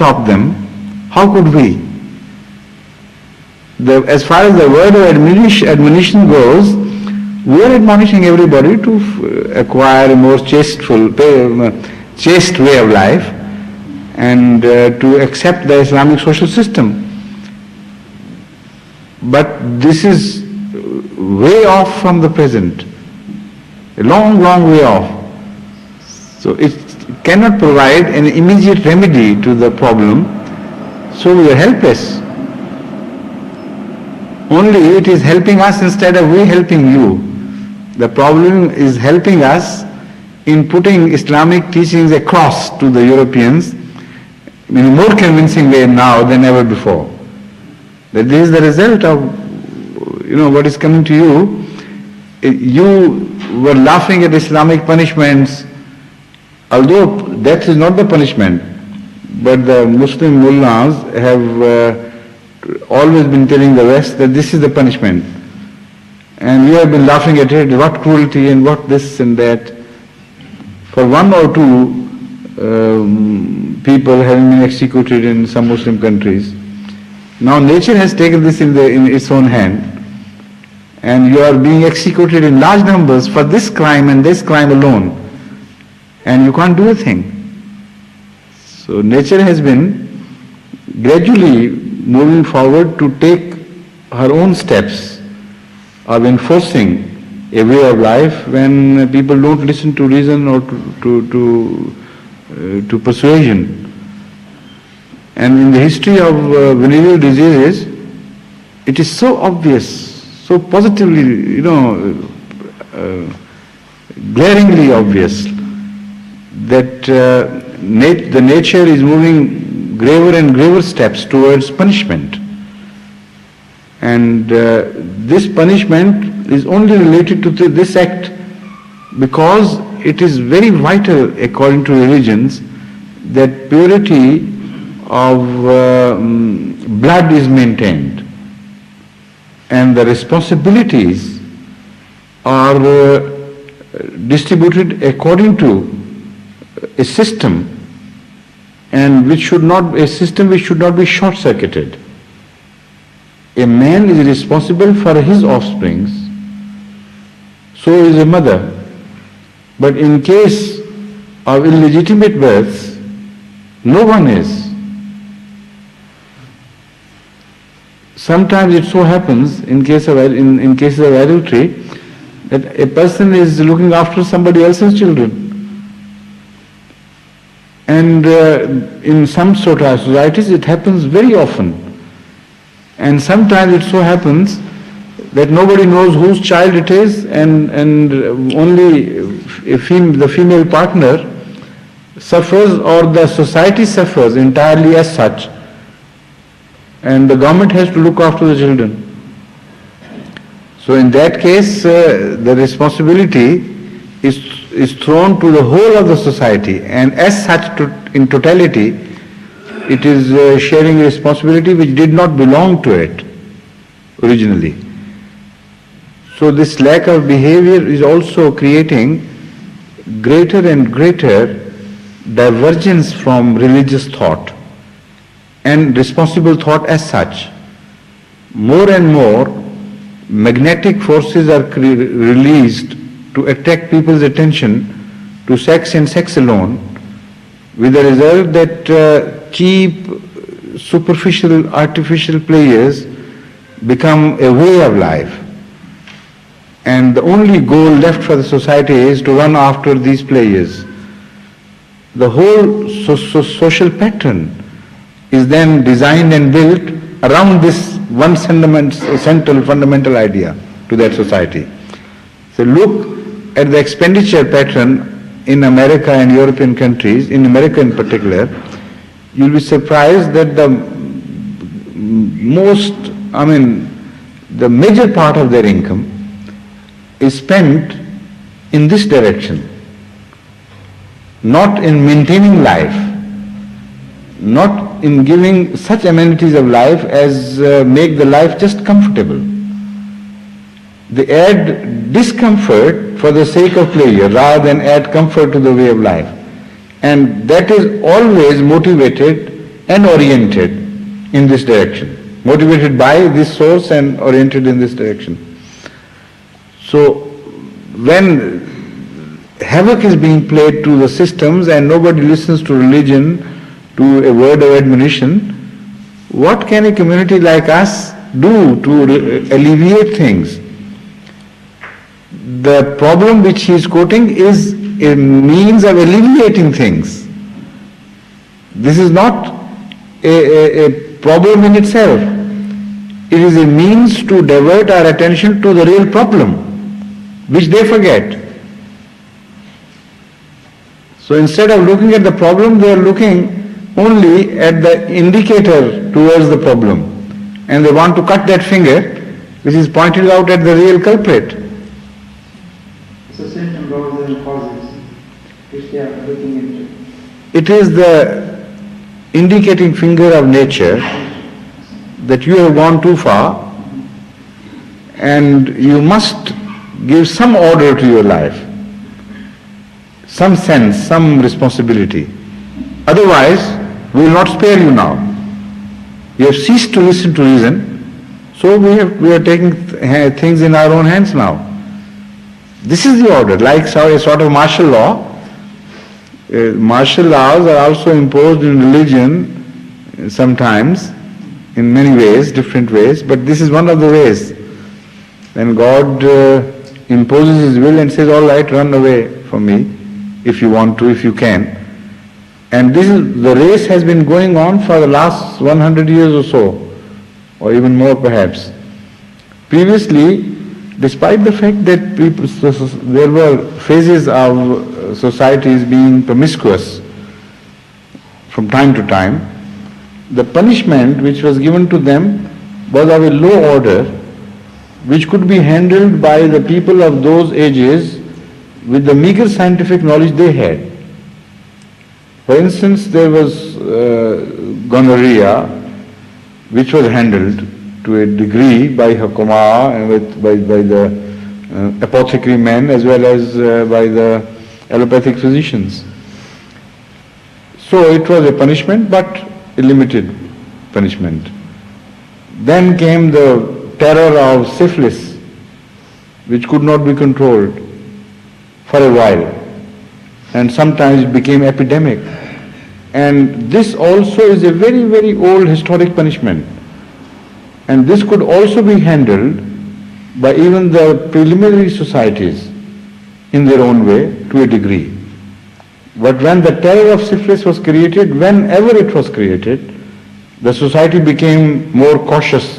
stop them, how could we? As far as the word of admonition goes, we are admonishing everybody to acquire a more chaste way of life and to accept the Islamic social system. But this is way off from the present, a long, long way off. So it cannot provide an immediate remedy to the problem, so we are helpless. Only it is helping us instead of we helping you. The problem is helping us in putting Islamic teachings across to the Europeans in a more convincing way now than ever before. That this is the result of, what is coming to you. You were laughing at Islamic punishments, although that is not the punishment. But the Muslim mullahs have always been telling the West that this is the punishment. And we have been laughing at it, what cruelty and what this and that. For one or two people having been executed in some Muslim countries. Now nature has taken this in its own hand, and you are being executed in large numbers for this crime and this crime alone, and you can't do a thing. So nature has been gradually moving forward to take her own steps of enforcing a way of life when people don't listen to reason or to persuasion. And in the history of venereal diseases, it is so obvious, so positively, glaringly obvious that the nature is moving graver and graver steps towards punishment. And this punishment is only related to this act because it is very vital, according to religions, that purity of blood is maintained, and the responsibilities are distributed according to a system, and a system which should not be short-circuited. A man is responsible for his offsprings, so is a mother. But in case of illegitimate births, no one is. Sometimes it so happens in cases of adultery that a person is looking after somebody else's children. And in some sort of societies it happens very often. And sometimes it so happens that nobody knows whose child it is, and only the female partner suffers, or the society suffers entirely as such, and the government has to look after the children. So in that case, the responsibility is thrown to the whole of the society, and as such, in totality, it is sharing a responsibility which did not belong to it originally. So this lack of behavior is also creating greater and greater divergence from religious thought and responsible thought as such. More and more magnetic forces are released to attract people's attention to sex and sex alone, with the result that cheap, superficial, artificial pleasures become a way of life. And the only goal left for the society is to run after these pleasures. The whole social pattern is then designed and built around this one central fundamental idea to that society. So look at the expenditure pattern in America and European countries, in America in particular. You'll be surprised that the major part of their income is spent in this direction, not in maintaining life, not in giving such amenities of life as make the life just comfortable. They add discomfort for the sake of pleasure rather than add comfort to the way of life. And that is always motivated and oriented in this direction, motivated by this source and oriented in this direction. So when havoc is being played to the systems and nobody listens to religion, to a word of admonition, what can a community like us do to alleviate things? The problem which he is quoting is a means of alleviating things. This is not a problem in itself. It is a means to divert our attention to the real problem, which they forget. So instead of looking at the problem, they are looking only at the indicator towards the problem. And they want to cut that finger which is pointed out at the real culprit. So symptom roles and causes which they are looking into. It is the indicating finger of nature that you have gone too far and you must give some order to your life, some sense, some responsibility. Otherwise, we will not spare you now. You have ceased to listen to reason, so we are taking things in our own hands now. This is the order, like a sort of martial law. Martial laws are also imposed in religion sometimes, in many ways, different ways, but this is one of the ways. When God imposes His will and says, all right, run away from me, if you want to, if you can. And the race has been going on for the last 100 years or so, or even more perhaps. Previously, despite the fact that there were phases of societies being promiscuous from time to time, the punishment which was given to them was of a low order, which could be handled by the people of those ages with the meager scientific knowledge they had. For instance, there was gonorrhea, which was handled to a degree by Hakama and by the apothecary men as well as by the allopathic physicians. So it was a punishment, but a limited punishment. Then came the terror of syphilis, which could not be controlled for a while, and sometimes it became epidemic. And this also is a very, very old historic punishment. And this could also be handled by even the preliminary societies in their own way to a degree. But when the terror of syphilis was created, whenever it was created, the society became more cautious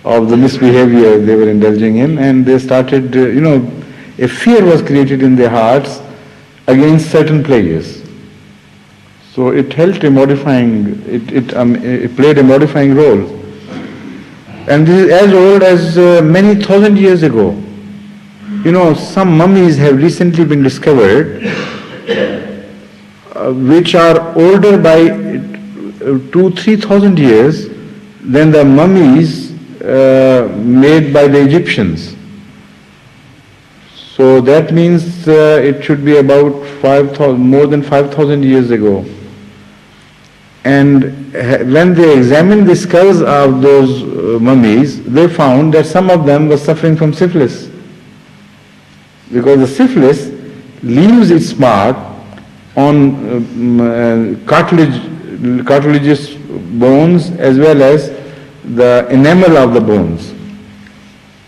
of the misbehavior they were indulging in, and they started, a fear was created in their hearts against certain plagues. So it helped a modifying, it played a modifying role. And this is as old as many thousand years ago. Some mummies have recently been discovered which are older by 2,000-3,000 years than the mummies made by the Egyptians. So that means it should be about more than 5,000 years ago. And when they examined the skulls of those mummies, they found that some of them were suffering from syphilis. Because the syphilis leaves its mark on cartilaginous bones as well as the enamel of the bones.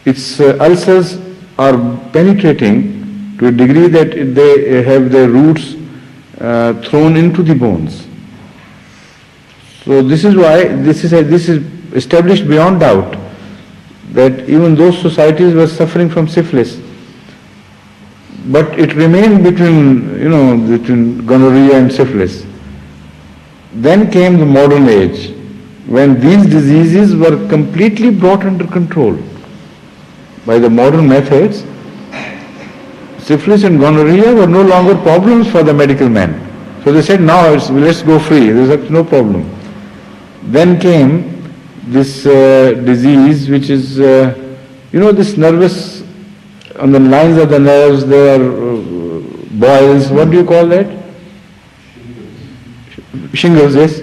Its ulcers are penetrating to a degree that they have their roots thrown into the bones. So this is why this is established beyond doubt that even those societies were suffering from syphilis. But it remained between gonorrhea and syphilis. Then came the modern age, when these diseases were completely brought under control by the modern methods. Syphilis and gonorrhea were no longer problems for the medical men. So they said, now let's go free, there's no problem. Then came this disease which is, this nervous, on the lines of the nerves there are boils, what do you call that? Shingles, yes.